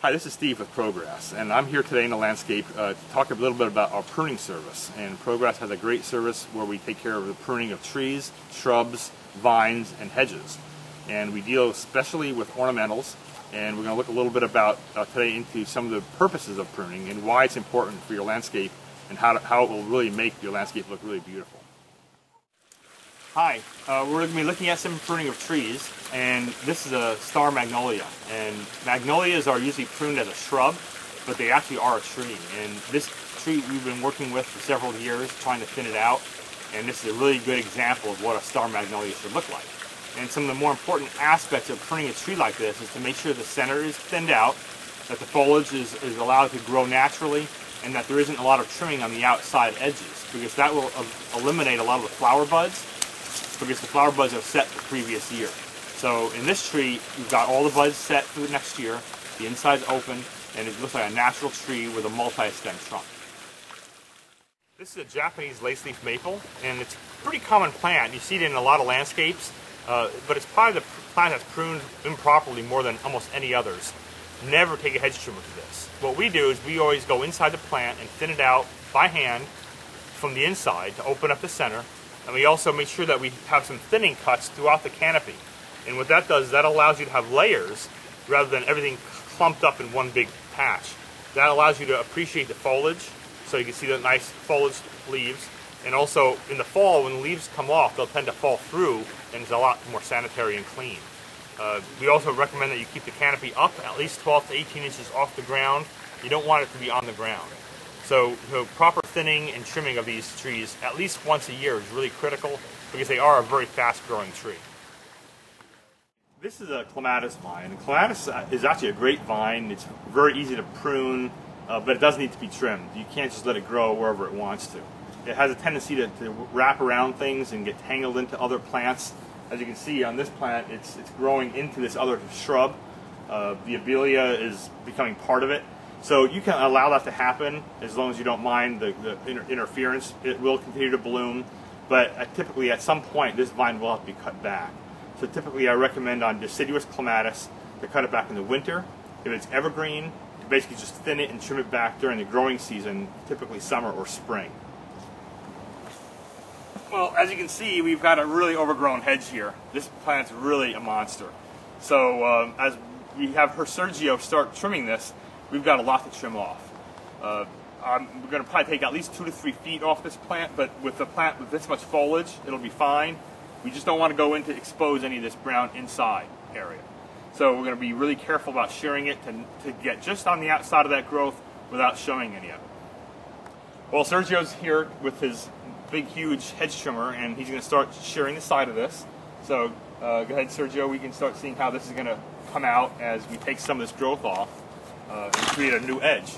Hi, this is Steve with ProGrass, and I'm here today in the landscape to talk a little bit about our pruning service. And ProGrass has a great service where we take care of the pruning of trees, shrubs, vines, and hedges. And we deal especially with ornamentals, and we're going to look a little bit about today into some of the purposes of pruning and why it's important for your landscape and how it will really make your landscape look really beautiful. Hi, we're going to be looking at some pruning of trees, and this is a star magnolia. And magnolias are usually pruned as a shrub, but they actually are a tree. And this tree we've been working with for several years, trying to thin it out, and this is a really good example of what a star magnolia should look like. And some of the more important aspects of pruning a tree like this is to make sure the center is thinned out, that the foliage is allowed to grow naturally, and that there isn't a lot of trimming on the outside edges, because that will eliminate a lot of the flower buds, because the flower buds are set the previous year. So in this tree, we've got all the buds set for the next year, the inside's open, and it looks like a natural tree with a multi-stem trunk. This is a Japanese lace-leaf maple, and it's a pretty common plant. You see it in a lot of landscapes, but it's probably the plant that's pruned improperly more than almost any others. Never take a hedge trimmer to this. What we do is we always go inside the plant and thin it out by hand from the inside to open up the center. And we also make sure that we have some thinning cuts throughout the canopy. And what that does is that allows you to have layers rather than everything clumped up in one big patch. That allows you to appreciate the foliage, so you can see the nice foliage leaves. And also in the fall, when the leaves come off, they'll tend to fall through, and it's a lot more sanitary and clean. We also recommend that you keep the canopy up at least 12 to 18 inches off the ground. You don't want it to be on the ground. So proper thinning and trimming of these trees at least once a year is really critical, because they are a very fast-growing tree. This is a clematis vine. Clematis is actually a great vine. It's very easy to prune, but it does need to be trimmed. You can't just let it grow wherever it wants to. It has a tendency to wrap around things and get tangled into other plants. As you can see on this plant, it's growing into this other shrub. The abelia is becoming part of it. So you can allow that to happen as long as you don't mind the interference. It will continue to bloom, but typically at some point this vine will have to be cut back. So typically I recommend on deciduous clematis to cut it back in the winter. If it's evergreen, to basically just thin it and trim it back during the growing season, typically summer or spring. Well, as you can see, we've got a really overgrown hedge here. This plant's really a monster. So as we have Sergio start trimming this, we've got a lot to trim off. We're going to probably take at least 2 to 3 feet off this plant, but with the plant with this much foliage, it'll be fine. We just don't want to go in to expose any of this brown inside area. So we're going to be really careful about shearing it to get just on the outside of that growth without showing any of it. Well, Sergio's here with his big, huge hedge trimmer, and he's going to start shearing the side of this. So go ahead, Sergio, we can start seeing how this is going to come out as we take some of this growth off and create a new edge.